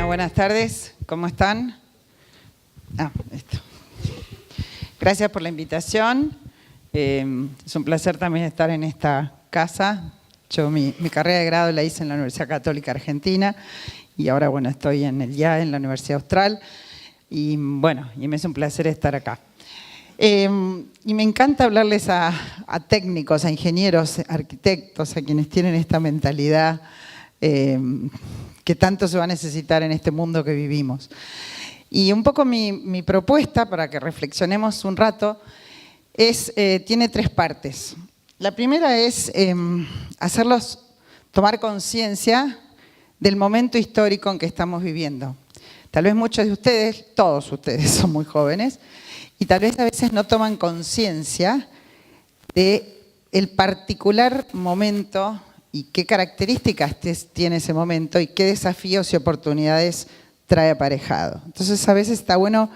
Buenas tardes, ¿cómo están? Gracias por la invitación. Es un placer también estar en esta casa. Yo mi carrera de grado la hice en la Universidad Católica Argentina y ahora, bueno, estoy en el IAE, en la Universidad Austral. Y bueno, me es un placer estar acá. Y me encanta hablarles a técnicos, a ingenieros, arquitectos, a quienes tienen esta mentalidad que tanto se va a necesitar en este mundo que vivimos. Y un poco mi propuesta, para que reflexionemos un rato, tiene tres partes. La primera es hacerlos tomar conciencia del momento histórico en que estamos viviendo. Tal vez muchos de ustedes, todos ustedes son muy jóvenes, y tal vez a veces no toman conciencia del particular momento y qué características tiene ese momento y qué desafíos y oportunidades trae aparejado. Entonces, a veces está bueno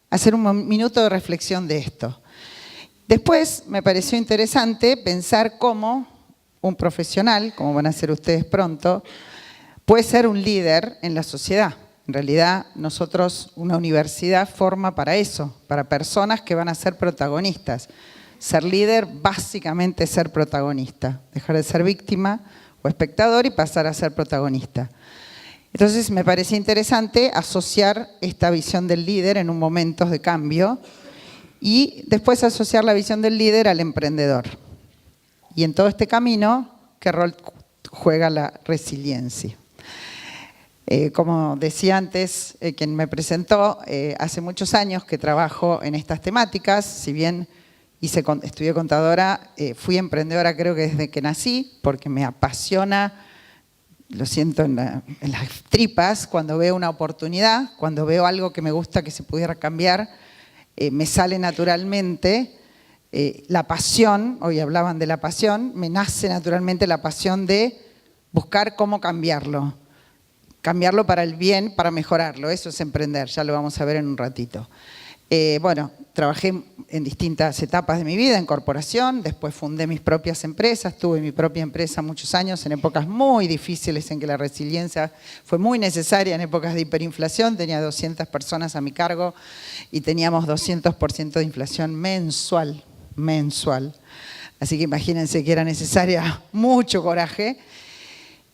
hacer un minuto de reflexión de esto. Después, me pareció interesante pensar cómo un profesional, como van a ser ustedes pronto, puede ser un líder en la sociedad. En realidad, nosotros, una universidad forma para eso, para personas que van a ser protagonistas. Ser líder, básicamente, es ser protagonista. Dejar de ser víctima o espectador y pasar a ser protagonista. Entonces, me parece interesante asociar esta visión del líder en un momento de cambio y después asociar la visión del líder al emprendedor. Y en todo este camino, ¿qué rol juega la resiliencia? Como decía antes, quien me presentó, hace muchos años que trabajo en estas temáticas, si bien estudié contadora, fui emprendedora creo que desde que nací, porque me apasiona, lo siento en las tripas, cuando veo una oportunidad, cuando veo algo que me gusta que se pudiera cambiar, me sale naturalmente la pasión, hoy hablaban de la pasión, me nace naturalmente la pasión de buscar cómo cambiarlo para el bien, para mejorarlo, eso es emprender, ya lo vamos a ver en un ratito. Bueno, trabajé en distintas etapas de mi vida, en corporación, después fundé mis propias empresas, tuve mi propia empresa muchos años en épocas muy difíciles en que la resiliencia fue muy necesaria, en épocas de hiperinflación, tenía 200 personas a mi cargo y teníamos 200% de inflación mensual. Así que imagínense que era necesaria mucho coraje.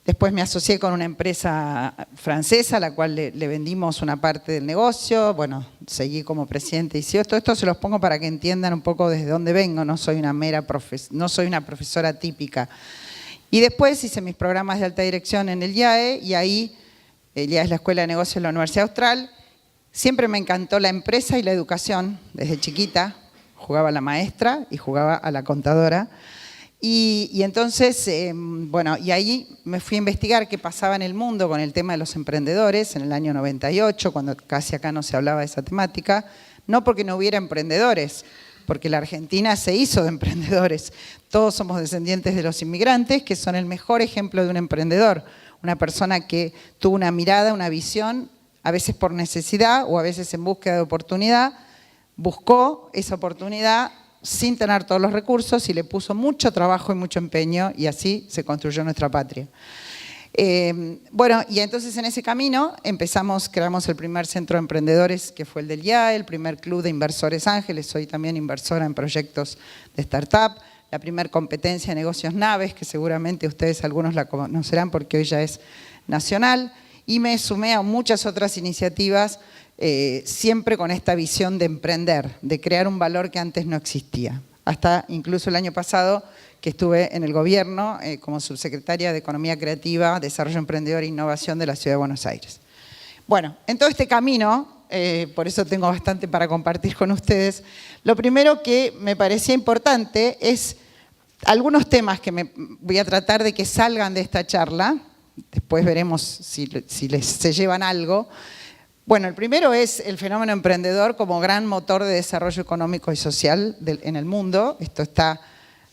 Después me asocié con una empresa francesa a la cual le vendimos una parte del negocio. Bueno, seguí como presidente y CEO. Todo esto se los pongo para que entiendan un poco desde dónde vengo. No soy una profesora típica. Y después hice mis programas de alta dirección en el IAE y ahí, el IAE es la Escuela de Negocios de la Universidad Austral. Siempre me encantó la empresa y la educación. Desde chiquita jugaba a la maestra y jugaba a la contadora. Y entonces, bueno, y ahí me fui a investigar qué pasaba en el mundo con el tema de los emprendedores en el año 98, cuando casi acá no se hablaba de esa temática, no porque no hubiera emprendedores, porque la Argentina se hizo de emprendedores. Todos somos descendientes de los inmigrantes, que son el mejor ejemplo de un emprendedor, una persona que tuvo una mirada, una visión, a veces por necesidad o a veces en búsqueda de oportunidad, buscó esa oportunidad sin tener todos los recursos y le puso mucho trabajo y mucho empeño y así se construyó nuestra patria. Bueno, y entonces en ese camino creamos el primer centro de emprendedores que fue el del IAE, el primer club de inversores ángeles, soy también inversora en proyectos de startup, la primer competencia de negocios naves, que seguramente ustedes algunos la conocerán porque hoy ya es nacional, y me sumé a muchas otras iniciativas siempre con esta visión de emprender, de crear un valor que antes no existía. Hasta incluso el año pasado que estuve en el gobierno como subsecretaria de Economía Creativa, Desarrollo Emprendedor e Innovación de la Ciudad de Buenos Aires. Bueno, en todo este camino, por eso tengo bastante para compartir con ustedes, lo primero que me parecía importante es algunos temas que voy a tratar de que salgan de esta charla, después veremos si se llevan algo. Bueno, el primero es el fenómeno emprendedor como gran motor de desarrollo económico y social en el mundo. Esto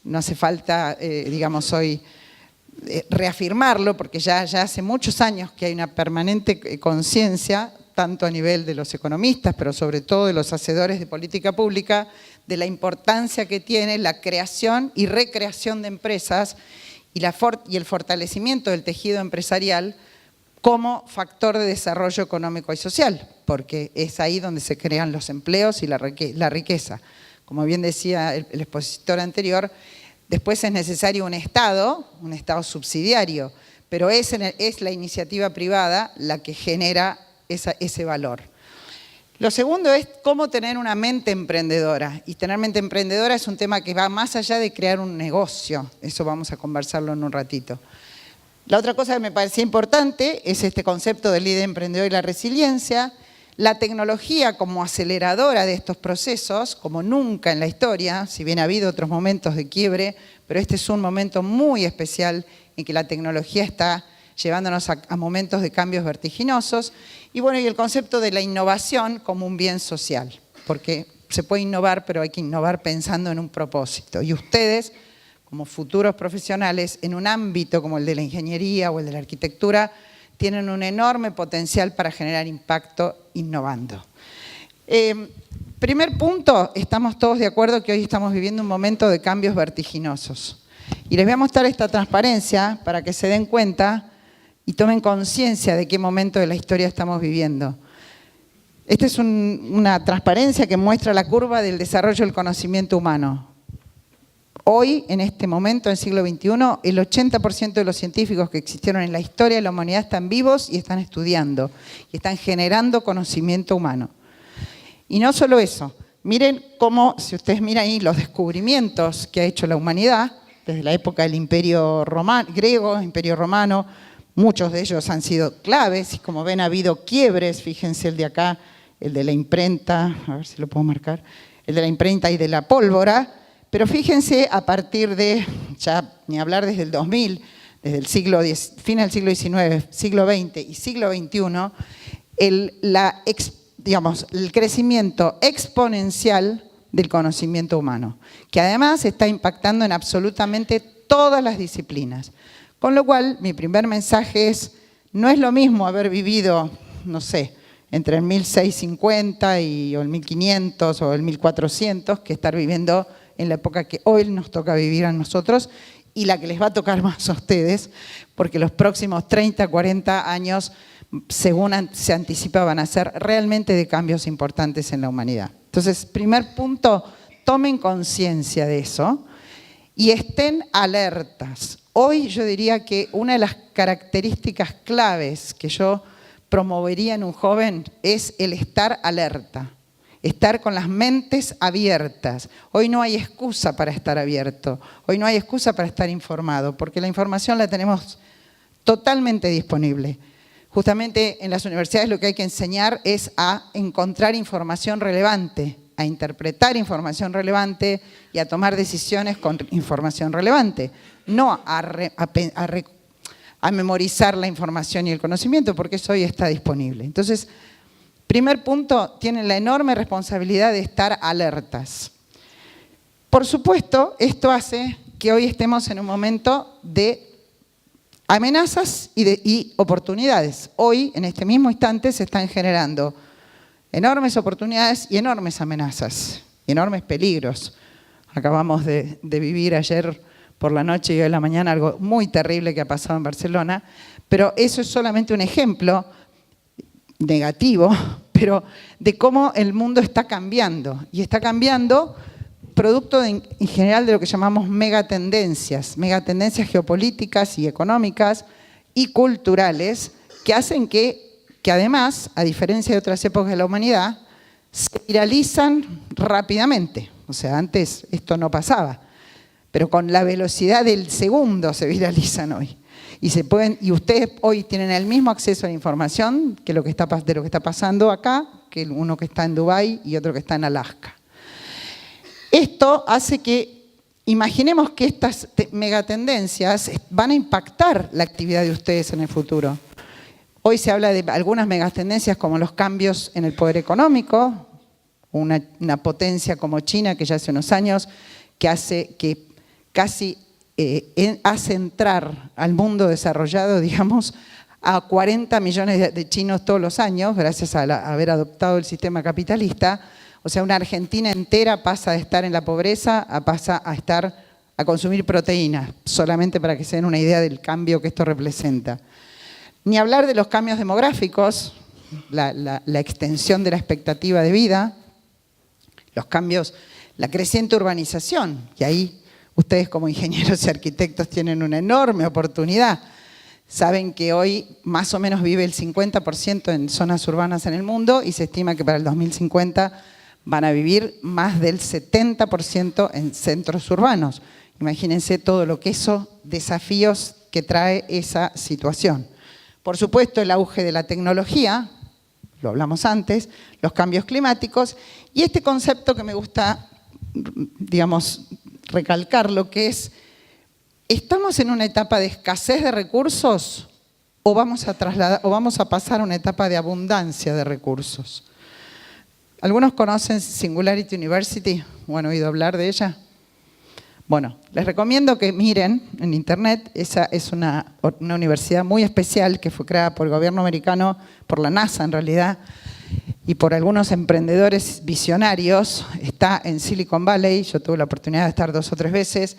no hace falta, digamos, hoy reafirmarlo, porque ya hace muchos años que hay una permanente conciencia, tanto a nivel de los economistas, pero sobre todo de los hacedores de política pública, de la importancia que tiene la creación y recreación de empresas y el fortalecimiento del tejido empresarial como factor de desarrollo económico y social, porque es ahí donde se crean los empleos y la riqueza. Como bien decía el expositor anterior, después es necesario un Estado subsidiario, pero es la iniciativa privada la que genera ese valor. Lo segundo es cómo tener una mente emprendedora. Y tener mente emprendedora es un tema que va más allá de crear un negocio. Eso vamos a conversarlo en un ratito. La otra cosa que me parecía importante es este concepto del líder emprendedor y la resiliencia. La tecnología como aceleradora de estos procesos, como nunca en la historia, si bien ha habido otros momentos de quiebre, pero este es un momento muy especial en que la tecnología está llevándonos a momentos de cambios vertiginosos. Y bueno, y el concepto de la innovación como un bien social, porque se puede innovar, pero hay que innovar pensando en un propósito. Y ustedes, como futuros profesionales, en un ámbito como el de la ingeniería o el de la arquitectura, tienen un enorme potencial para generar impacto innovando. Primer punto, estamos todos de acuerdo que hoy estamos viviendo un momento de cambios vertiginosos. Y les voy a mostrar esta transparencia para que se den cuenta y tomen conciencia de qué momento de la historia estamos viviendo. Esta es una transparencia que muestra la curva del desarrollo del conocimiento humano. Hoy, en este momento, en el siglo XXI, el 80% de los científicos que existieron en la historia de la humanidad están vivos y están estudiando, y están generando conocimiento humano. Y no solo eso, miren cómo, si ustedes miran ahí los descubrimientos que ha hecho la humanidad, desde la época del Imperio griego, Imperio Romano, muchos de ellos han sido claves, y como ven ha habido quiebres, fíjense el de acá, el de la imprenta, a ver si lo puedo marcar, el de la imprenta y de la pólvora, pero fíjense a partir de, ya ni hablar desde el 2000, desde el fin del siglo XIX, siglo XX y siglo XXI, el crecimiento exponencial del conocimiento humano, que además está impactando en absolutamente todas las disciplinas. Con lo cual, mi primer mensaje es, no es lo mismo haber vivido, no sé, entre el 1650 o el 1500 o el 1400, que estar viviendo en la época que hoy nos toca vivir a nosotros y la que les va a tocar más a ustedes, porque los próximos 30, 40 años, según se anticipa, van a ser realmente de cambios importantes en la humanidad. Entonces, primer punto, tomen conciencia de eso y estén alertas. Hoy yo diría que una de las características claves que yo promovería en un joven es el estar alerta. Estar con las mentes abiertas. Hoy no hay excusa para estar abierto, hoy no hay excusa para estar informado, porque la información la tenemos totalmente disponible. Justamente en las universidades lo que hay que enseñar es a encontrar información relevante, a interpretar información relevante y a tomar decisiones con información relevante, no a memorizar la información y el conocimiento, porque eso hoy está disponible. Entonces, primer punto, tienen la enorme responsabilidad de estar alertas. Por supuesto, esto hace que hoy estemos en un momento de amenazas y oportunidades. Hoy, en este mismo instante, se están generando enormes oportunidades y enormes amenazas, y enormes peligros. Acabamos de vivir ayer por la noche y hoy en la mañana algo muy terrible que ha pasado en Barcelona, pero eso es solamente un ejemplo negativo, pero de cómo el mundo está cambiando. Y está cambiando producto en general de lo que llamamos megatendencias geopolíticas y económicas y culturales que hacen que además, a diferencia de otras épocas de la humanidad, se viralizan rápidamente. O sea, antes esto no pasaba, pero con la velocidad del segundo se viralizan hoy. Y ustedes hoy tienen el mismo acceso a la información de lo que está pasando acá, que uno que está en Dubái y otro que está en Alaska. Esto hace que, imaginemos que estas megatendencias van a impactar la actividad de ustedes en el futuro. Hoy se habla de algunas megatendencias como los cambios en el poder económico, una potencia como China que ya hace unos años que hace que casi hace entrar al mundo desarrollado, digamos, a 40 millones de chinos todos los años, gracias a haber adoptado el sistema capitalista. O sea, una Argentina entera pasa de estar en la pobreza pasa a consumir proteínas, solamente para que se den una idea del cambio que esto representa. Ni hablar de los cambios demográficos, la extensión de la expectativa de vida, los cambios, la creciente urbanización, y ahí ustedes como ingenieros y arquitectos tienen una enorme oportunidad. Saben que hoy más o menos vive el 50% en zonas urbanas en el mundo y se estima que para el 2050 van a vivir más del 70% en centros urbanos. Imagínense todo lo que desafíos que trae esa situación. Por supuesto, el auge de la tecnología, lo hablamos antes, los cambios climáticos y este concepto que me gusta, digamos, recalcar, lo que es, ¿estamos en una etapa de escasez de recursos o vamos a pasar a una etapa de abundancia de recursos? ¿Algunos conocen Singularity University o han oído hablar de ella? Bueno, les recomiendo que miren en internet. Esa es una universidad muy especial que fue creada por el gobierno americano, por la NASA en realidad, y por algunos emprendedores visionarios. Está en Silicon Valley, yo tuve la oportunidad de estar 2 o 3 veces,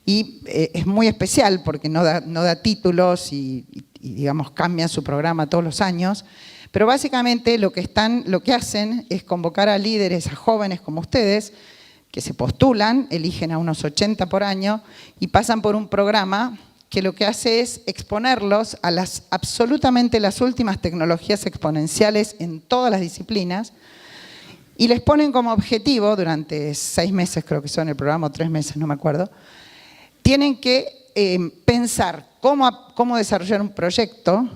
y es muy especial porque no da títulos y digamos, cambian su programa todos los años. Pero básicamente lo que hacen es convocar a líderes, a jóvenes como ustedes, que se postulan, eligen a unos 80 por año y pasan por un programa que lo que hace es exponerlos a absolutamente las últimas tecnologías exponenciales en todas las disciplinas y les ponen como objetivo, durante 6 meses creo que son el programa, o 3 meses, no me acuerdo, tienen que pensar cómo desarrollar un proyecto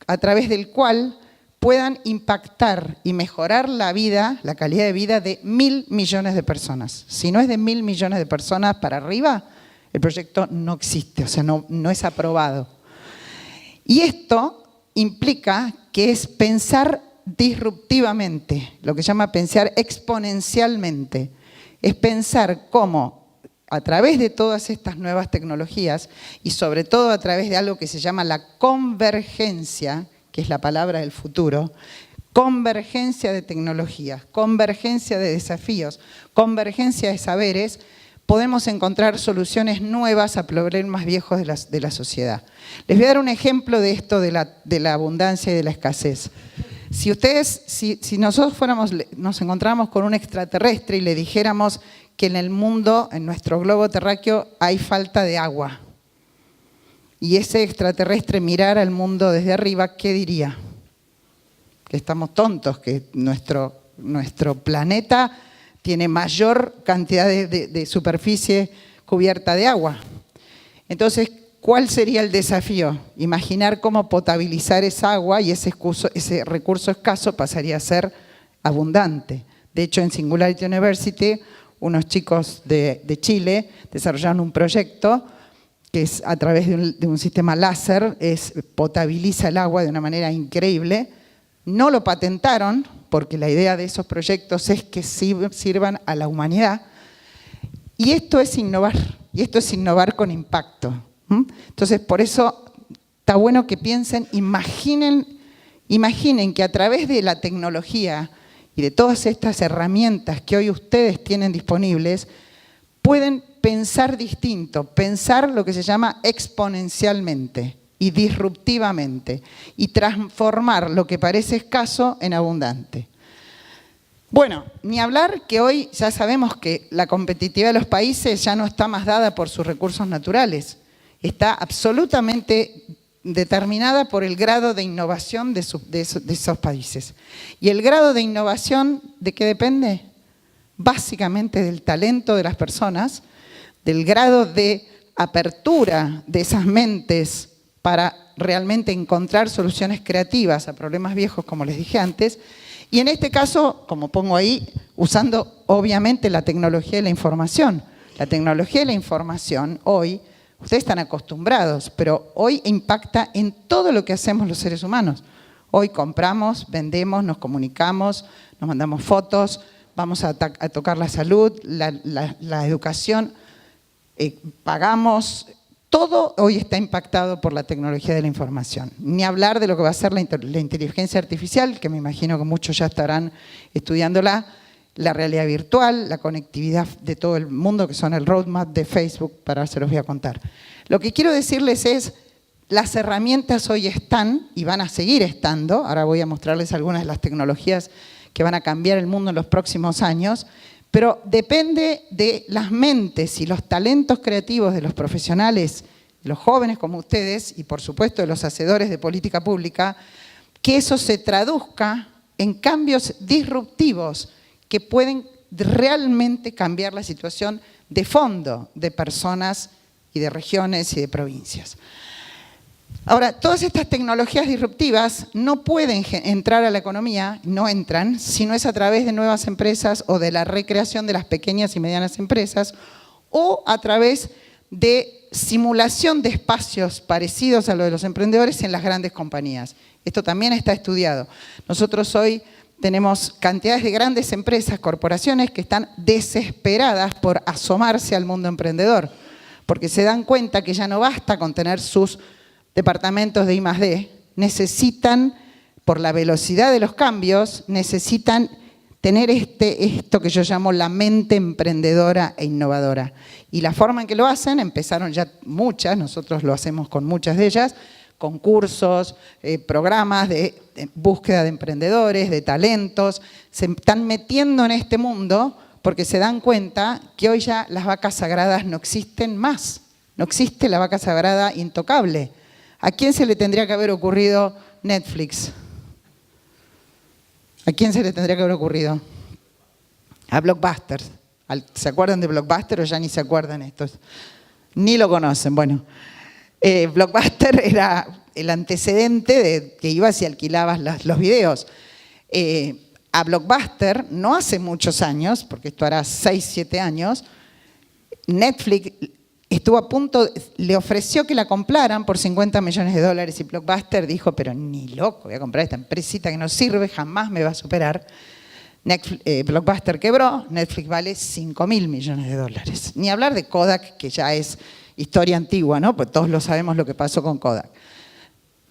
a través del cual puedan impactar y mejorar la vida, la calidad de vida de 1.000 millones de personas. Si no es de 1.000 millones de personas para arriba, el proyecto no existe, o sea, no es aprobado. Y esto implica que es pensar disruptivamente, lo que se llama pensar exponencialmente. Es pensar cómo, a través de todas estas nuevas tecnologías y sobre todo a través de algo que se llama la convergencia, que es la palabra del futuro, convergencia de tecnologías, convergencia de desafíos, convergencia de saberes, podemos encontrar soluciones nuevas a problemas viejos de la sociedad. Les voy a dar un ejemplo de esto de la abundancia y de la escasez. Si nosotros nos encontráramos con un extraterrestre y le dijéramos que en el mundo, en nuestro globo terráqueo, hay falta de agua, y ese extraterrestre mirara al mundo desde arriba, ¿qué diría? Que estamos tontos, que nuestro planeta tiene mayor cantidad de superficie cubierta de agua. Entonces, ¿cuál sería el desafío? Imaginar cómo potabilizar esa agua y ese recurso escaso pasaría a ser abundante. De hecho, en Singularity University, unos chicos de Chile desarrollaron un proyecto que es a través de un sistema láser, potabiliza el agua de una manera increíble. No lo patentaron, porque la idea de esos proyectos es que sirvan a la humanidad. Y esto es innovar con impacto. Entonces, por eso está bueno que piensen, imaginen que a través de la tecnología y de todas estas herramientas que hoy ustedes tienen disponibles, pueden pensar distinto, pensar lo que se llama exponencialmente y disruptivamente y transformar lo que parece escaso en abundante. Bueno, ni hablar que hoy ya sabemos que la competitividad de los países ya no está más dada por sus recursos naturales, está absolutamente determinada por el grado de innovación de esos países. ¿Y el grado de innovación de qué depende? Básicamente del talento de las personas, del grado de apertura de esas mentes para realmente encontrar soluciones creativas a problemas viejos, como les dije antes, y en este caso, como pongo ahí, usando obviamente la tecnología de la información. La tecnología de la información hoy, ustedes están acostumbrados, pero hoy impacta en todo lo que hacemos los seres humanos. Hoy compramos, vendemos, nos comunicamos, nos mandamos fotos, vamos a tocar la salud, la educación, pagamos, Todo hoy está impactado por la tecnología de la información. Ni hablar de lo que va a ser la inteligencia artificial, que me imagino que muchos ya estarán estudiándola, la realidad virtual, la conectividad de todo el mundo, que son el roadmap de Facebook, para se los voy a contar. Lo que quiero decirles es, las herramientas hoy están y van a seguir estando. Ahora voy a mostrarles algunas de las tecnologías que van a cambiar el mundo en los próximos años, pero depende de las mentes y los talentos creativos de los profesionales, de los jóvenes como ustedes y por supuesto de los hacedores de política pública, que eso se traduzca en cambios disruptivos que pueden realmente cambiar la situación de fondo de personas y de regiones y de provincias. Ahora, todas estas tecnologías disruptivas no pueden entrar a la economía, no entran, si no es a través de nuevas empresas o de la recreación de las pequeñas y medianas empresas o a través de simulación de espacios parecidos a lo de los emprendedores en las grandes compañías. Esto también está estudiado. Nosotros hoy tenemos cantidades de grandes empresas, corporaciones que están desesperadas por asomarse al mundo emprendedor, porque se dan cuenta que ya no basta con tener sus departamentos de I+D, necesitan, por la velocidad de los cambios, necesitan tener esto que yo llamo la mente emprendedora e innovadora. Y la forma en que lo hacen, empezaron ya muchas, nosotros lo hacemos con muchas de ellas, concursos, programas de búsqueda de emprendedores, de talentos, se están metiendo en este mundo porque se dan cuenta que hoy ya las vacas sagradas no existen más. No existe la vaca sagrada intocable. ¿A quién se le tendría que haber ocurrido Netflix? ¿A quién se le tendría que haber ocurrido? A Blockbuster. ¿Se acuerdan de Blockbuster o ya ni se acuerdan estos? Ni lo conocen. Bueno, Blockbuster era el antecedente de que ibas y alquilabas los videos. A Blockbuster, no hace muchos años, porque esto hará 6, 7 años, Netflix estuvo a punto, le ofreció que la compraran por $50 millones y Blockbuster dijo, pero ni loco, voy a comprar esta empresita que no sirve, jamás me va a superar. Blockbuster quebró, Netflix vale $5.000 millones. Ni hablar de Kodak, que ya es historia antigua, ¿no? Pues todos lo sabemos lo que pasó con Kodak.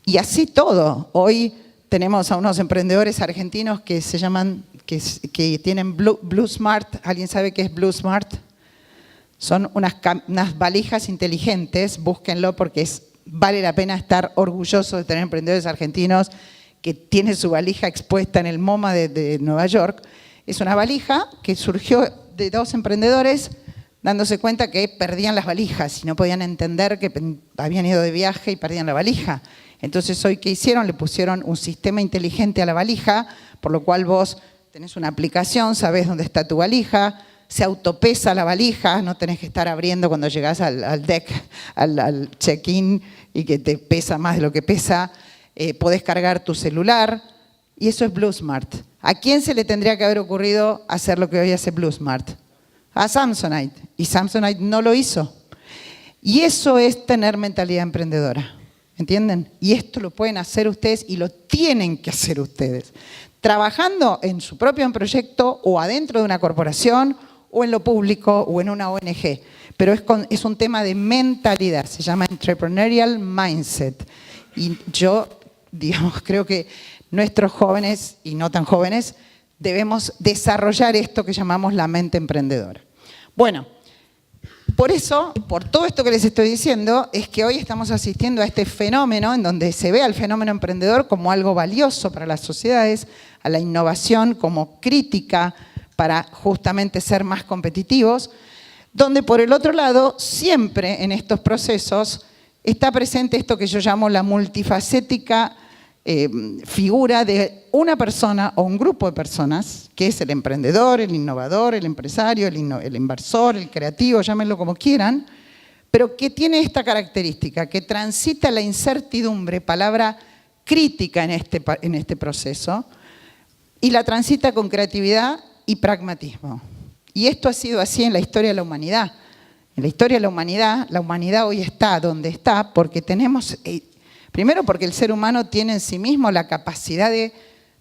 Y así todo. Hoy tenemos a unos emprendedores argentinos que se llaman, que tienen Blue Smart. ¿Alguien sabe qué es Blue Smart? Son unas valijas inteligentes, búsquenlo porque vale la pena estar orgulloso de tener emprendedores argentinos que tienen su valija expuesta en el MoMA de Nueva York. Es una valija que surgió de 2 emprendedores dándose cuenta que perdían las valijas y no podían entender que habían ido de viaje y perdían la valija. Entonces hoy, ¿qué hicieron? Le pusieron un sistema inteligente a la valija, por lo cual vos tenés una aplicación, sabés dónde está tu valija, se autopesa la valija, no tenés que estar abriendo cuando llegás al deck, al check-in y que te pesa más de lo que pesa, podés cargar tu celular y eso es Blue Smart. ¿A quién se le tendría que haber ocurrido hacer lo que hoy hace Blue Smart? A Samsonite, y Samsonite no lo hizo. Y eso es tener mentalidad emprendedora, ¿entienden? Y esto lo pueden hacer ustedes y lo tienen que hacer ustedes, trabajando en su propio proyecto o adentro de una corporación o en lo público o en una ONG. Pero es un tema de mentalidad, se llama entrepreneurial mindset. Y yo, digamos, creo que nuestros jóvenes y no tan jóvenes debemos desarrollar esto que llamamos la mente emprendedora. Bueno, por eso, por todo esto que les estoy diciendo, es que hoy estamos asistiendo a este fenómeno en donde se ve al fenómeno emprendedor como algo valioso para las sociedades, a la innovación como crítica para justamente ser más competitivos, donde por el otro lado, siempre en estos procesos, está presente esto que yo llamo la multifacética figura de una persona o un grupo de personas, que es el emprendedor, el innovador, el empresario, el inversor, el creativo, llámenlo como quieran, pero que tiene esta característica, que transita la incertidumbre, palabra crítica en este proceso, y la transita con creatividad y pragmatismo. Y esto ha sido así en la historia de la humanidad. En la historia de la humanidad hoy está donde está porque tenemos, primero porque el ser humano tiene en sí mismo la capacidad de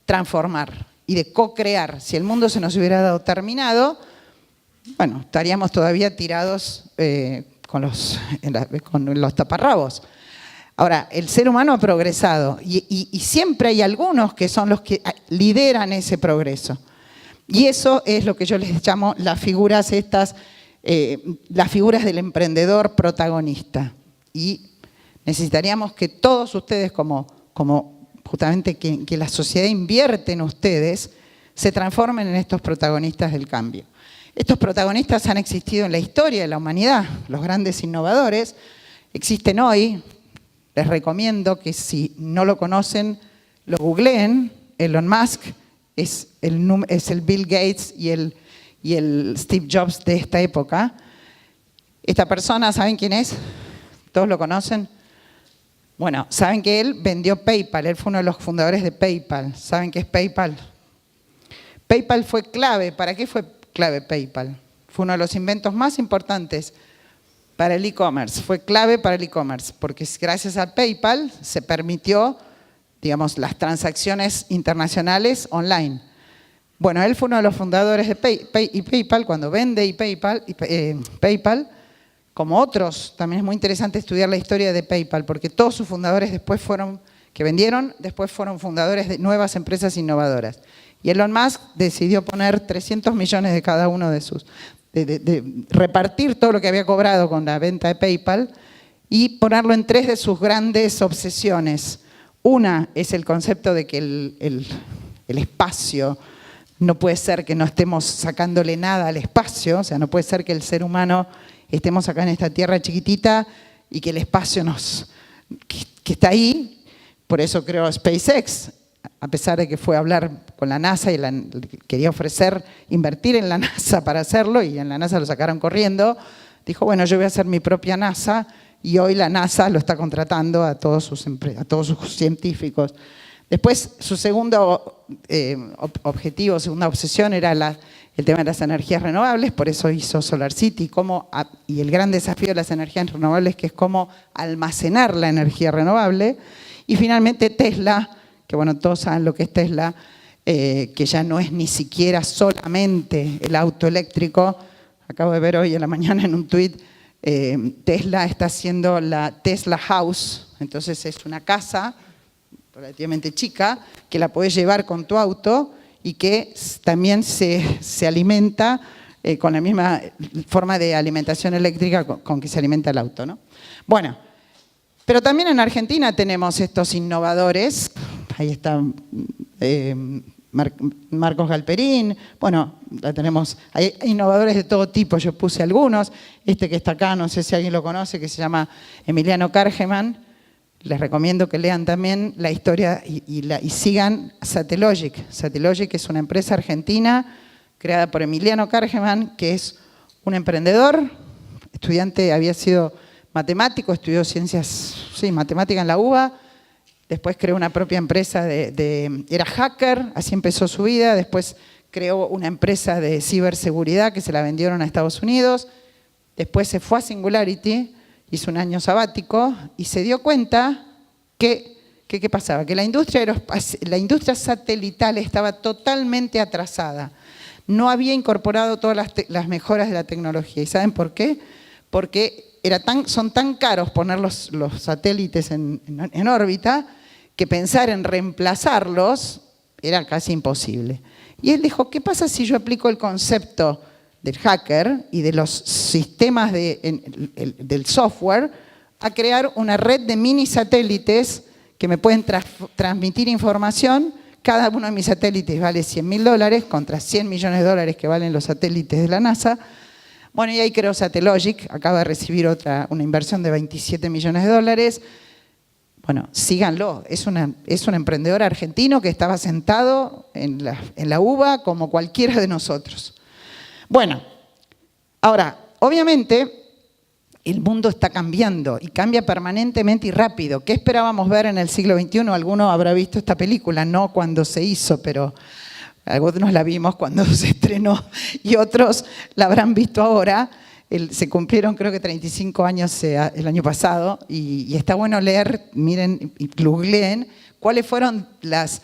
transformar y de co-crear. Si el mundo se nos hubiera dado terminado, bueno, estaríamos todavía tirados con los taparrabos. Ahora, el ser humano ha progresado y siempre hay algunos que son los que lideran ese progreso. Y eso es lo que yo les llamo las figuras del emprendedor protagonista. Y necesitaríamos que todos ustedes, como justamente que la sociedad invierte en ustedes, se transformen en estos protagonistas del cambio. Estos protagonistas han existido en la historia de la humanidad. Los grandes innovadores existen hoy. Les recomiendo que si no lo conocen, lo googleen. Elon Musk es el Bill Gates y el Steve Jobs de esta época. Esta persona, ¿saben quién es? ¿Todos lo conocen? Bueno, saben que él vendió PayPal. Él fue uno de los fundadores de PayPal. ¿Saben qué es PayPal? PayPal fue clave. ¿Para qué fue clave PayPal? Fue uno de los inventos más importantes para el e-commerce. Fue clave para el e-commerce porque gracias a PayPal se permitió, digamos, las transacciones internacionales online. Bueno, él fue uno de los fundadores de PayPal. Cuando vende PayPal, como otros, también es muy interesante estudiar la historia de PayPal porque todos sus fundadores después fueron fundadores de nuevas empresas innovadoras. Y Elon Musk decidió poner 300 millones de cada uno de repartir todo lo que había cobrado con la venta de PayPal y ponerlo en 3 de sus grandes obsesiones. Una es el concepto de que el espacio, no puede ser que no estemos sacándole nada al espacio, o sea, no puede ser que el ser humano estemos acá en esta tierra chiquitita y que el espacio que está ahí. Por eso creó SpaceX, a pesar de que fue a hablar con la NASA y quería invertir en la NASA para hacerlo, y en la NASA lo sacaron corriendo. Dijo, bueno, yo voy a hacer mi propia NASA, y hoy la NASA lo está contratando a todos sus científicos. Después, su segundo objetivo, segunda obsesión era el tema de las energías renovables, por eso hizo SolarCity, y el gran desafío de las energías renovables, que es cómo almacenar la energía renovable. Y finalmente Tesla, que bueno, todos saben lo que es Tesla, que ya no es ni siquiera solamente el auto eléctrico. Acabo de ver hoy en la mañana en un tuit, Tesla está haciendo la Tesla House, entonces es una casa relativamente chica que la puedes llevar con tu auto y que también se alimenta con la misma forma de alimentación eléctrica con que se alimenta el auto, ¿no? Bueno, pero también en Argentina tenemos estos innovadores. Ahí está Marcos Galperín. Bueno, hay innovadores de todo tipo, yo puse algunos. Este que está acá, no sé si alguien lo conoce, que se llama Emiliano Kargeman. Les recomiendo que lean también la historia y sigan Satellogic. Satellogic es una empresa argentina creada por Emiliano Kargeman, que es un emprendedor, estudiante, había sido matemático, estudió matemática en la UBA. Después creó una propia empresa era hacker, así empezó su vida. Después creó una empresa de ciberseguridad que se la vendieron a Estados Unidos. Después se fue a Singularity, hizo un año sabático y se dio cuenta ¿qué pasaba? Que la industria satelital estaba totalmente atrasada. No había incorporado todas las mejoras de la tecnología. ¿Y saben por qué? Porque son tan caros poner los satélites en órbita que pensar en reemplazarlos era casi imposible. Y él dijo, ¿qué pasa si yo aplico el concepto del hacker y de los sistemas del software a crear una red de mini satélites que me pueden transmitir información? Cada uno de mis satélites vale $100.000 contra $100 millones que valen los satélites de la NASA. Bueno, y ahí creó Satellogic, acaba de recibir una inversión de $27 millones. Bueno, síganlo, es un emprendedor argentino que estaba sentado en la UBA como cualquiera de nosotros. Bueno, ahora, obviamente, el mundo está cambiando y cambia permanentemente y rápido. ¿Qué esperábamos ver en el siglo XXI? Alguno habrá visto esta película, no cuando se hizo, pero algunos la vimos cuando se estrenó y otros la habrán visto ahora. Se cumplieron creo que 35 años el año pasado y está bueno leer, miren y googleen cuáles fueron las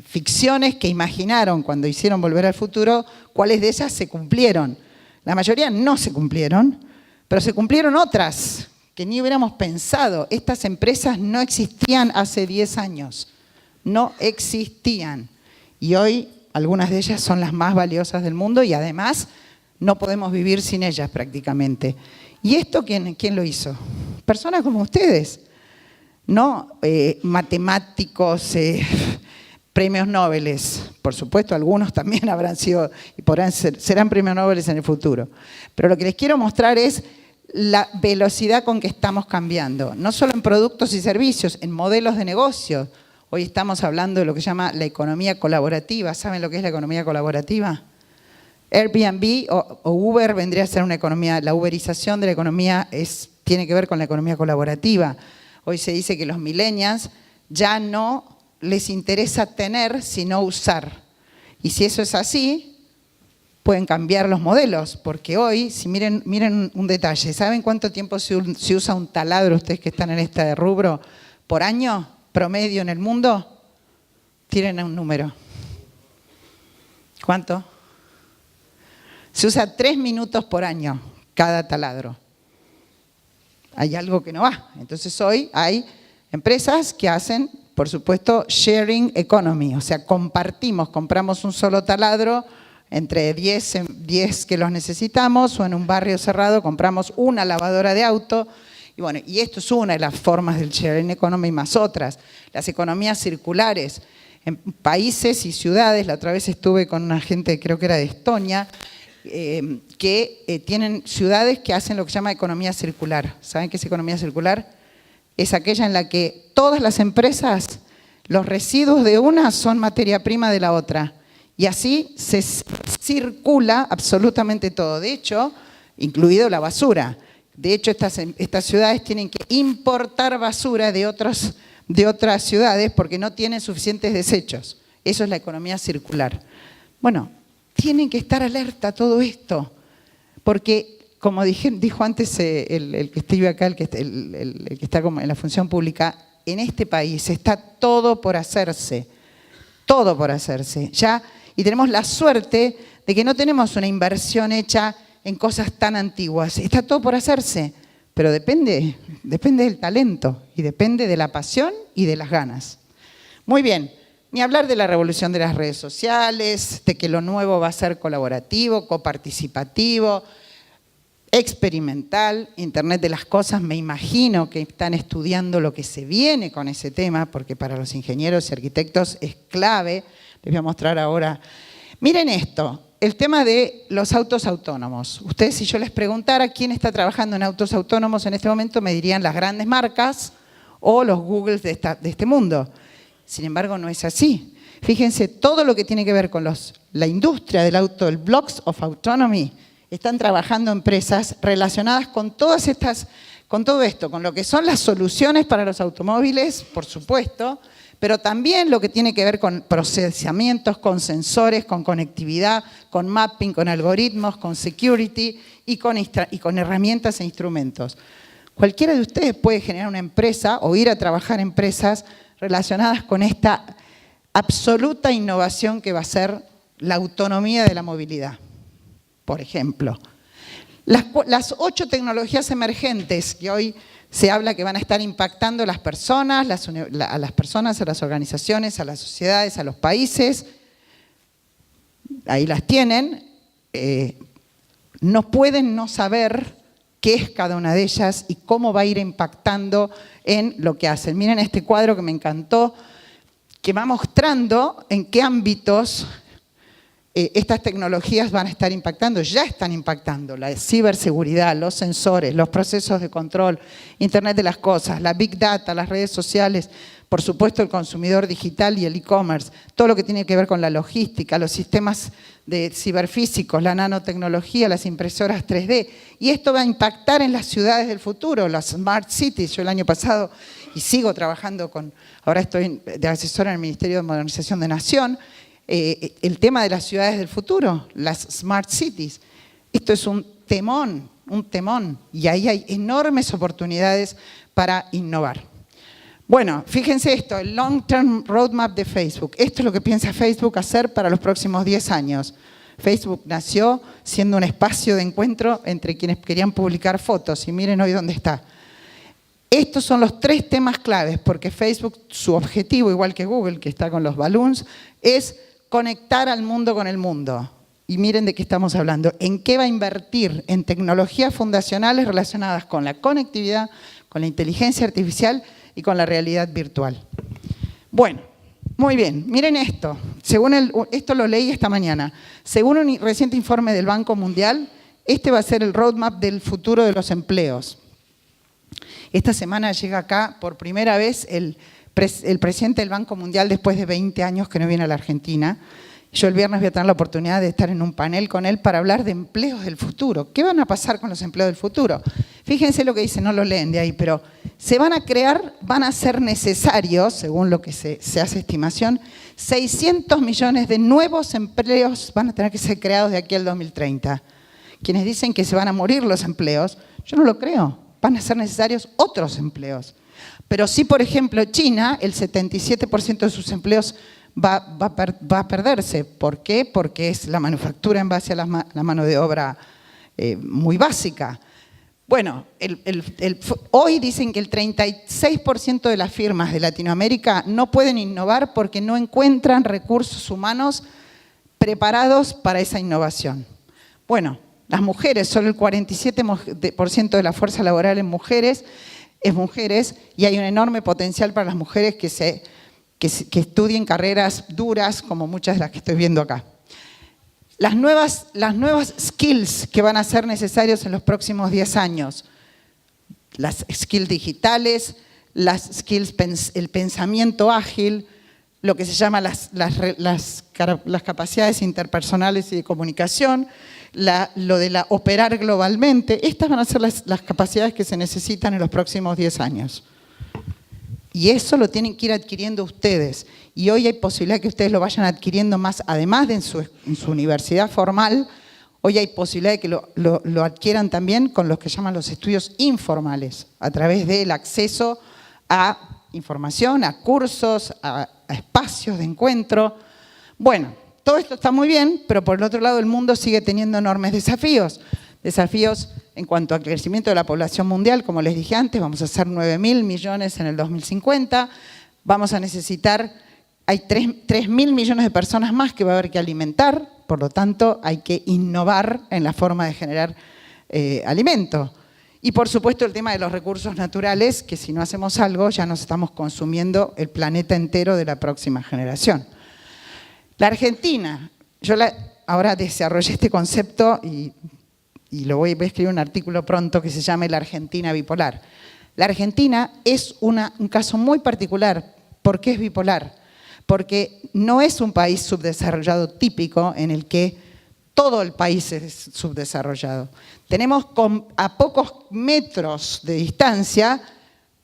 ficciones que imaginaron cuando hicieron Volver al Futuro, cuáles de ellas se cumplieron. La mayoría no se cumplieron, pero se cumplieron otras que ni hubiéramos pensado. Estas empresas no existían hace 10 años, no existían. Y hoy algunas de ellas son las más valiosas del mundo y además no podemos vivir sin ellas prácticamente. ¿Y esto quién lo hizo? Personas como ustedes, no matemáticos, premios Nobel. Por supuesto, algunos también habrán sido y serán premios Nobel en el futuro. Pero lo que les quiero mostrar es la velocidad con que estamos cambiando, no solo en productos y servicios, en modelos de negocio. Hoy estamos hablando de lo que se llama la economía colaborativa. ¿Saben lo que es la economía colaborativa? Airbnb o Uber vendría a ser una economía, la uberización de la economía tiene que ver con la economía colaborativa. Hoy se dice que los millennials ya no les interesa tener, sino usar. Y si eso es así, pueden cambiar los modelos, porque hoy, si miren un detalle, ¿saben cuánto tiempo se usa un taladro, ustedes que están en este rubro, por año promedio en el mundo? Tienen un número. ¿Cuánto? Se usa 3 minutos por año cada taladro. Hay algo que no va. Entonces hoy hay empresas que hacen, por supuesto, sharing economy, o sea, compramos un solo taladro entre 10 que los necesitamos, o en un barrio cerrado compramos una lavadora de auto. Y bueno, y esto es una de las formas del sharing economy más otras. Las economías circulares en países y ciudades. La otra vez estuve con una gente, creo que era de Estonia, que tienen ciudades que hacen lo que se llama economía circular. ¿Saben qué es economía circular? Es aquella en la que todas las empresas, los residuos de una son materia prima de la otra. Y así se circula absolutamente todo. De hecho, incluido la basura. De hecho, estas ciudades tienen que importar basura de otras ciudades porque no tienen suficientes desechos. Eso es la economía circular. Bueno, tienen que estar alerta a todo esto. Porque, como dijo antes el que estuvo acá, el que está como en la función pública, en este país está todo por hacerse. Todo por hacerse. Y tenemos la suerte de que no tenemos una inversión hecha en cosas tan antiguas. Está todo por hacerse, pero depende del talento y depende de la pasión y de las ganas. Muy bien, ni hablar de la revolución de las redes sociales, de que lo nuevo va a ser colaborativo, coparticipativo, experimental, Internet de las cosas. Me imagino que están estudiando lo que se viene con ese tema, porque para los ingenieros y arquitectos es clave. Les voy a mostrar ahora. Miren esto, el tema de los autos autónomos. Ustedes, si yo les preguntara quién está trabajando en autos autónomos en este momento, me dirían las grandes marcas o los Googles de este mundo. Sin embargo, no es así. Fíjense, todo lo que tiene que ver con la industria del auto, el Blocks of Autonomy, están trabajando empresas relacionadas con todas estas, con todo esto, con lo que son las soluciones para los automóviles, por supuesto, pero también lo que tiene que ver con procesamientos, con sensores, con conectividad, con mapping, con algoritmos, con security y con herramientas e instrumentos. Cualquiera de ustedes puede generar una empresa o ir a trabajar en empresas relacionadas con esta absoluta innovación que va a ser la autonomía de la movilidad, por ejemplo. Las 8 tecnologías emergentes que hoy se habla que van a estar impactando a las personas, a las organizaciones, a las sociedades, a los países. Ahí las tienen. No pueden no saber qué es cada una de ellas y cómo va a ir impactando en lo que hacen. Miren este cuadro que me encantó, que va mostrando en qué ámbitos estas tecnologías van a estar impactando, ya están impactando, la ciberseguridad, los sensores, los procesos de control, Internet de las cosas, la Big Data, las redes sociales, por supuesto el consumidor digital y el e-commerce, todo lo que tiene que ver con la logística, los sistemas de ciberfísicos, la nanotecnología, las impresoras 3D. Y esto va a impactar en las ciudades del futuro, las Smart Cities. Yo el año pasado, y sigo trabajando ahora estoy de asesora en el Ministerio de Modernización de Nación, el tema de las ciudades del futuro, las Smart Cities. Esto es un temón, y ahí hay enormes oportunidades para innovar. Bueno, fíjense esto, el Long Term Roadmap de Facebook. Esto es lo que piensa Facebook hacer para los próximos 10 años. Facebook nació siendo un espacio de encuentro entre quienes querían publicar fotos, y miren hoy dónde está. Estos son los 3 temas claves, porque Facebook, su objetivo, igual que Google, que está con los balloons, es conectar al mundo con el mundo. Y miren de qué estamos hablando. ¿En qué va a invertir? En tecnologías fundacionales relacionadas con la conectividad, con la inteligencia artificial y con la realidad virtual. Bueno, muy bien. Miren esto. Esto lo leí esta mañana. Según un reciente informe del Banco Mundial, este va a ser el roadmap del futuro de los empleos. Esta semana llega acá por primera vez el presidente del Banco Mundial después de 20 años que no viene a la Argentina. Yo el viernes voy a tener la oportunidad de estar en un panel con él para hablar de empleos del futuro. ¿Qué van a pasar con los empleos del futuro? Fíjense lo que dice, no lo leen de ahí, pero se van a crear, van a ser necesarios, según lo que se hace estimación, 600 millones de nuevos empleos van a tener que ser creados de aquí al 2030. Quienes dicen que se van a morir los empleos, yo no lo creo. Van a ser necesarios otros empleos. Pero sí, por ejemplo, China, el 77% de sus empleos va a perderse. ¿Por qué? Porque es la manufactura en base a la mano de obra muy básica. Bueno, hoy dicen que el 36% de las firmas de Latinoamérica no pueden innovar porque no encuentran recursos humanos preparados para esa innovación. Bueno, las mujeres, solo el 47% de la fuerza laboral es mujeres, y hay un enorme potencial para las mujeres que estudien carreras duras, como muchas de las que estoy viendo acá. Las nuevas skills que van a ser necesarios en los próximos 10 años, las skills digitales, las skills, el pensamiento ágil, lo que se llama las capacidades interpersonales y de comunicación, lo de operar globalmente. Estas van a ser las capacidades que se necesitan en los próximos 10 años. Y eso lo tienen que ir adquiriendo ustedes. Y hoy hay posibilidad que ustedes lo vayan adquiriendo más, además de en su universidad formal, hoy hay posibilidad de que lo adquieran también con los que llaman los estudios informales, a través del acceso a información, a cursos, a espacios de encuentro. Bueno, todo esto está muy bien, pero por el otro lado el mundo sigue teniendo enormes desafíos. Desafíos en cuanto al crecimiento de la población mundial, como les dije antes, vamos a hacer 9.000 millones en el 2050, vamos a necesitar, hay 3.000 millones de personas más que va a haber que alimentar, por lo tanto hay que innovar en la forma de generar alimento. Y por supuesto el tema de los recursos naturales, que si no hacemos algo ya nos estamos consumiendo el planeta entero de la próxima generación. La Argentina, ahora desarrollé este concepto y voy a escribir un artículo pronto que se llame La Argentina bipolar. La Argentina es un caso muy particular. ¿Por qué es bipolar? Porque no es un país subdesarrollado típico en el que todo el país es subdesarrollado. Tenemos a pocos metros de distancia,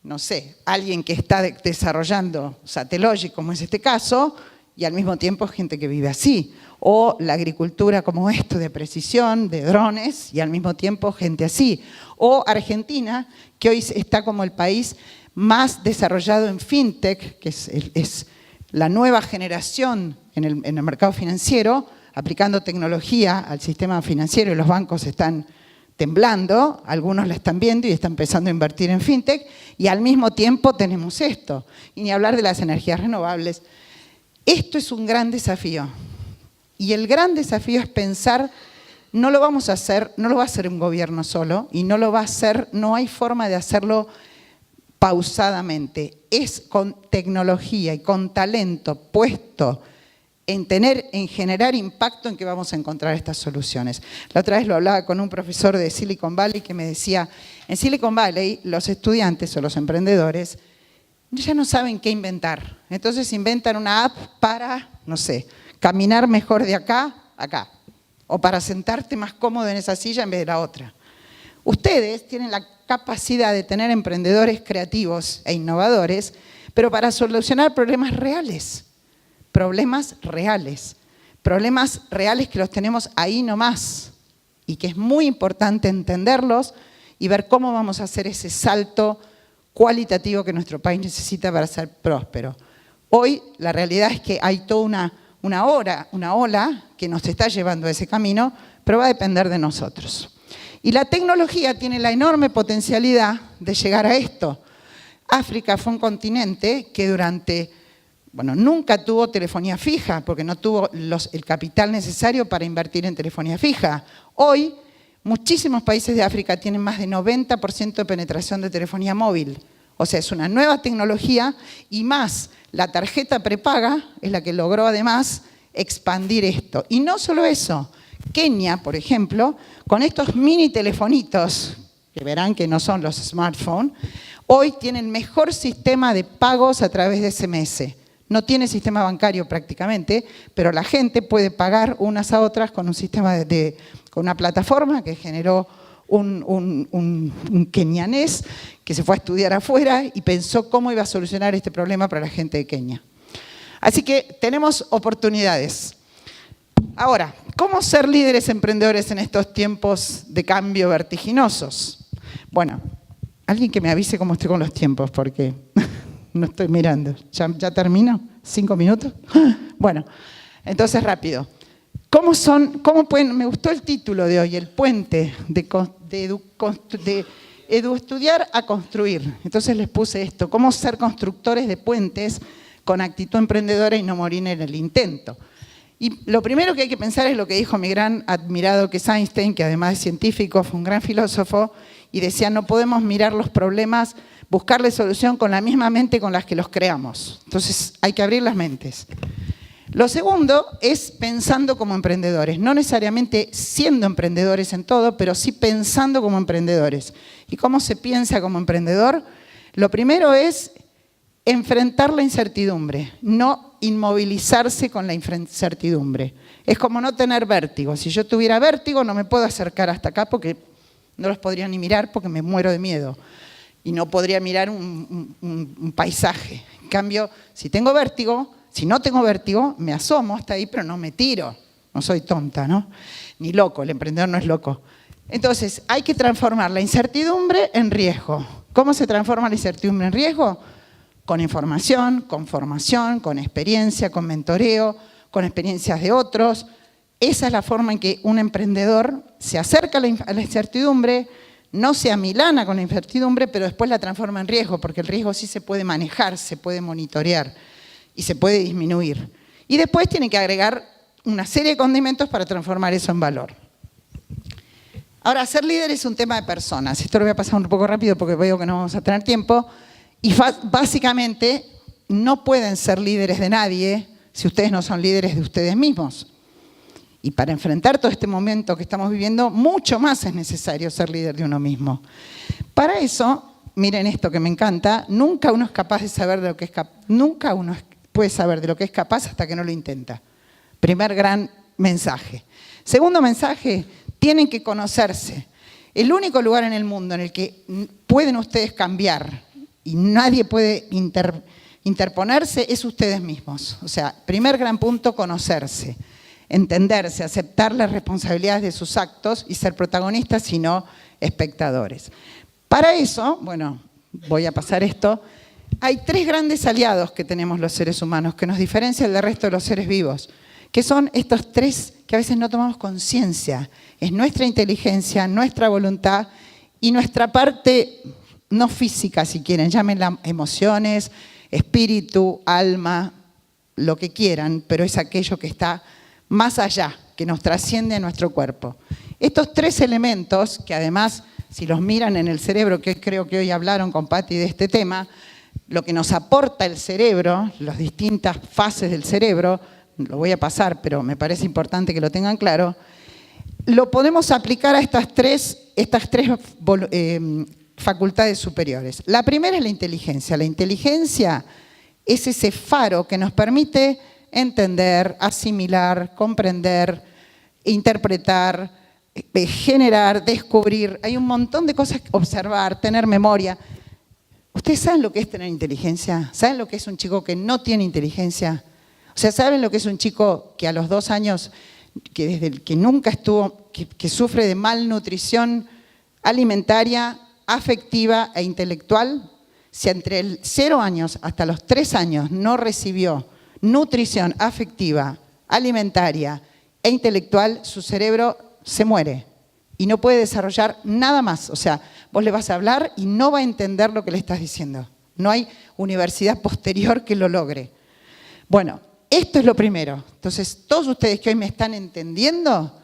no sé, alguien que está desarrollando Satellogic, como es este caso, y al mismo tiempo gente que vive así. O la agricultura como esto, de precisión, de drones, y al mismo tiempo gente así. O Argentina, que hoy está como el país más desarrollado en fintech, que es la nueva generación en el mercado financiero, aplicando tecnología al sistema financiero, y los bancos están temblando, algunos la están viendo y están empezando a invertir en fintech, y al mismo tiempo tenemos esto. Y ni hablar de las energías renovables. Esto es un gran desafío. Y el gran desafío es pensar, no lo vamos a hacer, no lo va a hacer un gobierno solo, y no lo va a hacer, no hay forma de hacerlo pausadamente. Es con tecnología y con talento puesto en generar impacto en que vamos a encontrar estas soluciones. La otra vez lo hablaba con un profesor de Silicon Valley que me decía, en Silicon Valley los estudiantes o los emprendedores ya no saben qué inventar. Entonces inventan una app para, no sé, caminar mejor de acá a acá, o para sentarte más cómodo en esa silla en vez de la otra. Ustedes tienen la capacidad de tener emprendedores creativos e innovadores, pero para solucionar problemas reales que los tenemos ahí nomás, y que es muy importante entenderlos y ver cómo vamos a hacer ese salto cualitativo que nuestro país necesita para ser próspero. Hoy la realidad es que hay toda una ola que nos está llevando a ese camino, pero va a depender de nosotros. Y la tecnología tiene la enorme potencialidad de llegar a esto. África fue un continente que nunca tuvo telefonía fija, porque no tuvo el capital necesario para invertir en telefonía fija. Hoy, muchísimos países de África tienen más de 90% de penetración de telefonía móvil. O sea, es una nueva tecnología y más la tarjeta prepaga es la que logró además expandir esto. Y no solo eso, Kenia, por ejemplo, con estos mini telefonitos, que verán que no son los smartphones, hoy tienen mejor sistema de pagos a través de SMS. No tiene sistema bancario prácticamente, pero la gente puede pagar unas a otras con un sistema con una plataforma que generó un kenianés que se fue a estudiar afuera y pensó cómo iba a solucionar este problema para la gente de Kenia. Así que tenemos oportunidades. Ahora, ¿cómo ser líderes emprendedores en estos tiempos de cambio vertiginosos? Bueno, alguien que me avise cómo estoy con los tiempos, porque no estoy mirando. ¿Ya termino? ¿5 minutos? Bueno, entonces rápido. Me gustó el título de hoy, el puente de estudiar a construir. Entonces les puse esto, cómo ser constructores de puentes con actitud emprendedora y no morir en el intento. Y lo primero que hay que pensar es lo que dijo mi gran admirado, que es Einstein, que además es científico, fue un gran filósofo, y decía, no podemos mirar los problemas, buscarle solución con la misma mente con las que los creamos. Entonces hay que abrir las mentes. Lo segundo es pensando como emprendedores, no necesariamente siendo emprendedores en todo, pero sí pensando como emprendedores. ¿Y cómo se piensa como emprendedor? Lo primero es enfrentar la incertidumbre, no inmovilizarse con la incertidumbre. Es como no tener vértigo. Si yo tuviera vértigo no me puedo acercar hasta acá porque no los podría ni mirar porque me muero de miedo. Y no podría mirar un paisaje. En cambio, si no tengo vértigo, me asomo hasta ahí, pero no me tiro. No soy tonta, ¿no? Ni loco, el emprendedor no es loco. Entonces, hay que transformar la incertidumbre en riesgo. ¿Cómo se transforma la incertidumbre en riesgo? Con información, con formación, con experiencia, con mentoreo, con experiencias de otros. Esa es la forma en que un emprendedor se acerca a la incertidumbre, no se amilana con la incertidumbre, pero después la transforma en riesgo, porque el riesgo sí se puede manejar, se puede monitorear y se puede disminuir. Y después tiene que agregar una serie de condimentos para transformar eso en valor. Ahora, ser líder es un tema de personas. Esto lo voy a pasar un poco rápido porque veo que no vamos a tener tiempo. Y básicamente no pueden ser líderes de nadie si ustedes no son líderes de ustedes mismos. Y para enfrentar todo este momento que estamos viviendo, mucho más es necesario ser líder de uno mismo. Para eso, miren esto que me encanta, nunca uno es capaz de saber de lo que es capaz, nunca uno puede saber de lo que es capaz hasta que no lo intenta. Primer gran mensaje. Segundo mensaje, tienen que conocerse. El único lugar en el mundo en el que pueden ustedes cambiar y nadie puede interponerse es ustedes mismos. O sea, primer gran punto, conocerse. Entenderse, aceptar las responsabilidades de sus actos y ser protagonistas y no espectadores. Para eso, bueno, voy a pasar esto, hay 3 grandes aliados que tenemos los seres humanos que nos diferencian del resto de los seres vivos, que son estos 3 que a veces no tomamos conciencia. Es nuestra inteligencia, nuestra voluntad y nuestra parte no física, si quieren, llámenla emociones, espíritu, alma, lo que quieran, pero es aquello que está más allá, que nos trasciende a nuestro cuerpo. Estos 3 elementos, que además, si los miran en el cerebro, que creo que hoy hablaron con Patti de este tema, lo que nos aporta el cerebro, las distintas fases del cerebro, lo voy a pasar, pero me parece importante que lo tengan claro, lo podemos aplicar a estas tres facultades superiores. La primera es la inteligencia. La inteligencia es ese faro que nos permite entender, asimilar, comprender, interpretar, generar, descubrir. Hay un montón de cosas que observar, tener memoria. ¿Ustedes saben lo que es tener inteligencia? ¿Saben lo que es un chico que no tiene inteligencia? O sea, ¿saben lo que es un chico que a los 2 años, que desde el que nunca estuvo, que sufre de malnutrición alimentaria, afectiva e intelectual? Si entre el 0 años hasta los 3 años no recibió nutrición afectiva alimentaria e intelectual, su cerebro se muere y no puede desarrollar nada más. O sea, vos le vas a hablar y no va a entender lo que le estás diciendo. No hay universidad posterior que lo logre. Bueno, esto es lo primero. Entonces, todos ustedes que hoy me están entendiendo,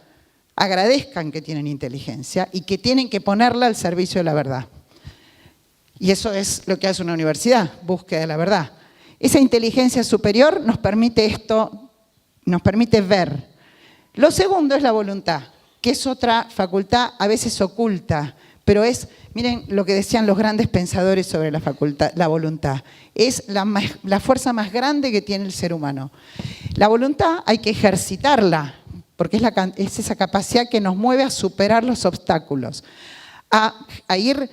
agradezcan que tienen inteligencia y que tienen que ponerla al servicio de la verdad. Y eso es lo que hace una universidad, búsqueda de la verdad. Esa inteligencia superior nos permite esto, nos permite ver. Lo segundo es la voluntad, que es otra facultad a veces oculta, pero es, miren lo que decían los grandes pensadores sobre la facultad, la voluntad. Es la fuerza más grande que tiene el ser humano. La voluntad hay que ejercitarla, porque es esa capacidad que nos mueve a superar los obstáculos, a ir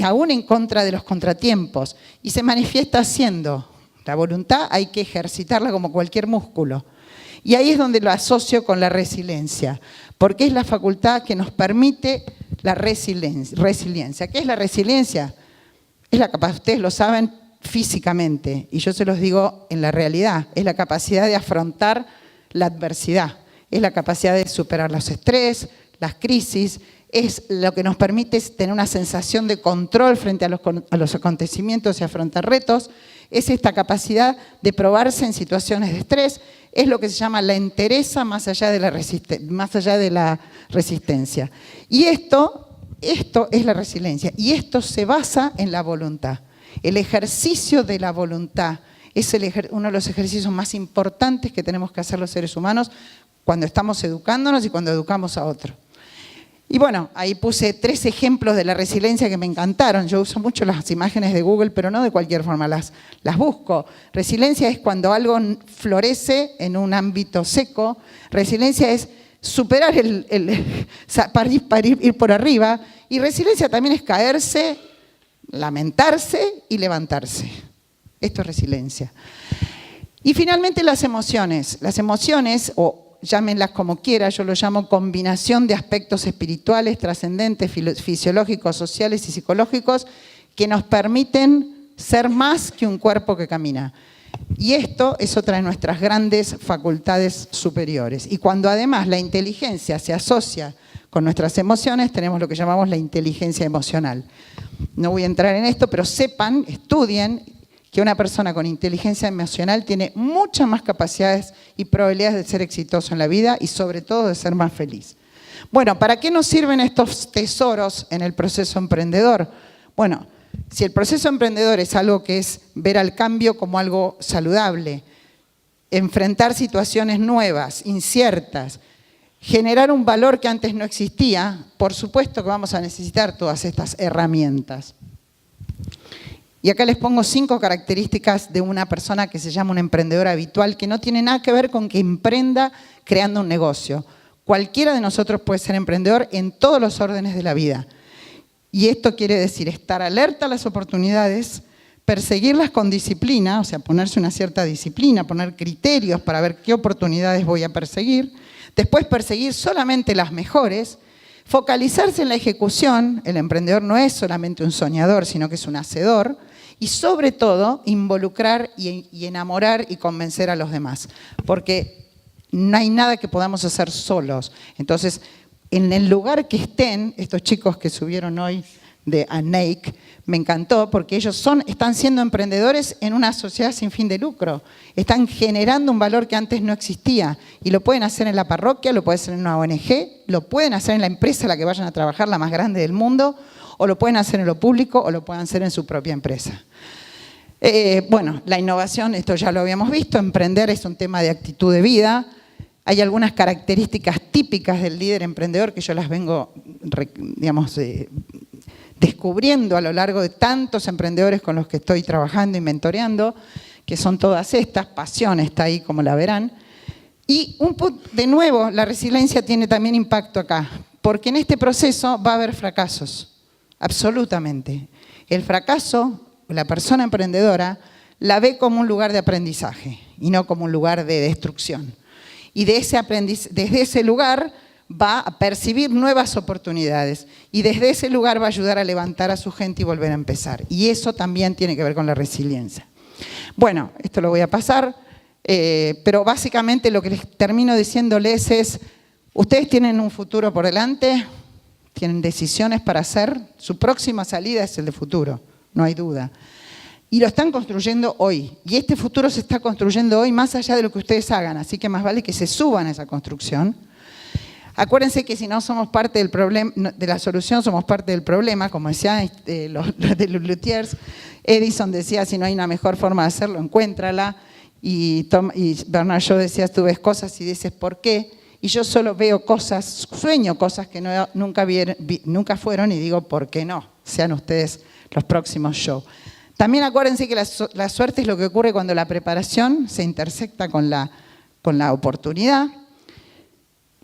aún en contra de los contratiempos, y se manifiesta haciendo. La voluntad hay que ejercitarla como cualquier músculo. Y ahí es donde lo asocio con la resiliencia, porque es la facultad que nos permite la resiliencia. ¿Qué es la resiliencia? Es la capacidad, ustedes lo saben físicamente, y yo se los digo en la realidad, es la capacidad de afrontar la adversidad, es la capacidad de superar los estrés, las crisis, es lo que nos permite tener una sensación de control frente a los acontecimientos y afrontar retos, es esta capacidad de probarse en situaciones de estrés, es lo que se llama la entereza más allá de la resistencia. Y esto es la resiliencia, y esto se basa en la voluntad. El ejercicio de la voluntad es uno de los ejercicios más importantes que tenemos que hacer los seres humanos cuando estamos educándonos y cuando educamos a otros. Y bueno, ahí puse 3 ejemplos de la resiliencia que me encantaron. Yo uso mucho las imágenes de Google, pero no de cualquier forma, las busco. Resiliencia es cuando algo florece en un ámbito seco. Resiliencia es superar para ir por arriba. Y resiliencia también es caerse, lamentarse y levantarse. Esto es resiliencia. Y finalmente las emociones. Las emociones, o llámenlas como quiera, yo lo llamo combinación de aspectos espirituales, trascendentes, fisiológicos, sociales y psicológicos que nos permiten ser más que un cuerpo que camina. Y esto es otra de nuestras grandes facultades superiores. Y cuando además la inteligencia se asocia con nuestras emociones, tenemos lo que llamamos la inteligencia emocional. No voy a entrar en esto, pero sepan, estudien, que una persona con inteligencia emocional tiene muchas más capacidades y probabilidades de ser exitoso en la vida y sobre todo de ser más feliz. Bueno, ¿para qué nos sirven estos tesoros en el proceso emprendedor? Bueno, si el proceso emprendedor es algo que es ver al cambio como algo saludable, enfrentar situaciones nuevas, inciertas, generar un valor que antes no existía, por supuesto que vamos a necesitar todas estas herramientas. Y acá les pongo 5 características de una persona que se llama un emprendedor habitual, que no tiene nada que ver con que emprenda creando un negocio. Cualquiera de nosotros puede ser emprendedor en todos los órdenes de la vida. Y esto quiere decir estar alerta a las oportunidades, perseguirlas con disciplina, o sea, ponerse una cierta disciplina, poner criterios para ver qué oportunidades voy a perseguir, después perseguir solamente las mejores, focalizarse en la ejecución. El emprendedor no es solamente un soñador, sino que es un hacedor. Y sobre todo, involucrar y enamorar y convencer a los demás. Porque no hay nada que podamos hacer solos. Entonces, en el lugar que estén, estos chicos que subieron hoy de ANAIC, me encantó porque ellos están siendo emprendedores en una sociedad sin fin de lucro. Están generando un valor que antes no existía. Y lo pueden hacer en la parroquia, lo pueden hacer en una ONG, lo pueden hacer en la empresa a la que vayan a trabajar, la más grande del mundo, o lo pueden hacer en lo público, o lo pueden hacer en su propia empresa. Bueno, la innovación, esto ya lo habíamos visto, emprender es un tema de actitud de vida. Hay algunas características típicas del líder emprendedor que yo las vengo, digamos, descubriendo a lo largo de tantos emprendedores con los que estoy trabajando y mentoreando, que son todas estas. Pasión está ahí, como la verán. Y de nuevo, la resiliencia tiene también impacto acá, porque en este proceso va a haber fracasos. Absolutamente. El fracaso, la persona emprendedora, la ve como un lugar de aprendizaje y no como un lugar de destrucción. Y desde ese lugar va a percibir nuevas oportunidades y desde ese lugar va a ayudar a levantar a su gente y volver a empezar. Y eso también tiene que ver con la resiliencia. Bueno, esto lo voy a pasar. Pero básicamente lo que les termino diciéndoles es, ustedes tienen un futuro por delante, tienen decisiones para hacer, su próxima salida es el de futuro, no hay duda. Y lo están construyendo hoy. Y este futuro se está construyendo hoy más allá de lo que ustedes hagan, así que más vale que se suban a esa construcción. Acuérdense que si no somos parte del problema, de la solución, somos parte del problema, como decía los de los luthiers. Edison decía, si no hay una mejor forma de hacerlo, encuéntrala. Y Bernard Shaw decía, tú ves cosas y dices, ¿por qué? Y yo solo veo cosas, sueño cosas que nunca fueron y digo, ¿por qué no? Sean ustedes los próximos Shaw. También acuérdense que la suerte es lo que ocurre cuando la preparación se intersecta con la oportunidad.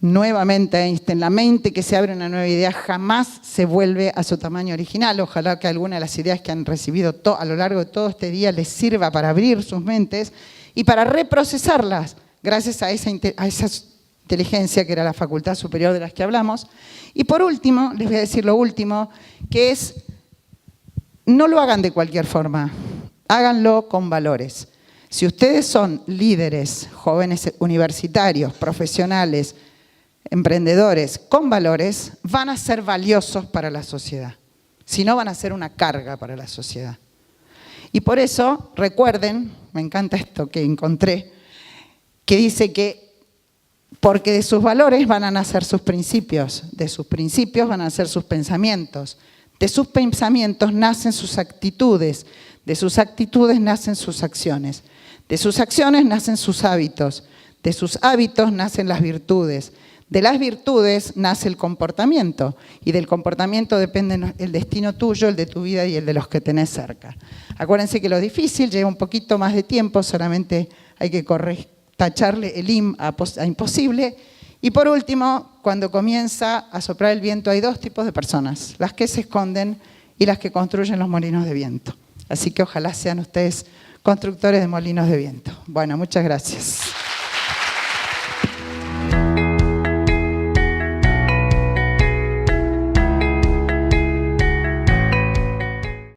Nuevamente Einstein, la mente que se abre a una nueva idea jamás se vuelve a su tamaño original. Ojalá que alguna de las ideas que han recibido a lo largo de todo este día les sirva para abrir sus mentes y para reprocesarlas gracias a esa inteligencia que era la facultad superior de las que hablamos. Y por último, les voy a decir lo último, que es, no lo hagan de cualquier forma, háganlo con valores. Si ustedes son líderes, jóvenes universitarios, profesionales, emprendedores con valores, van a ser valiosos para la sociedad. Si no, van a ser una carga para la sociedad. Y por eso, recuerden, me encanta esto que encontré, que dice que porque de sus valores van a nacer sus principios, de sus principios van a nacer sus pensamientos, de sus pensamientos nacen sus actitudes, de sus actitudes nacen sus acciones, de sus acciones nacen sus hábitos, de sus hábitos nacen las virtudes, de las virtudes nace el comportamiento y del comportamiento depende el destino tuyo, el de tu vida y el de los que tenés cerca. Acuérdense que lo difícil lleva un poquito más de tiempo, solamente hay que tacharle el IM a imposible. Y por último, cuando comienza a soplar el viento hay dos tipos de personas, las que se esconden y las que construyen los molinos de viento. Así que ojalá sean ustedes constructores de molinos de viento. Bueno, muchas gracias.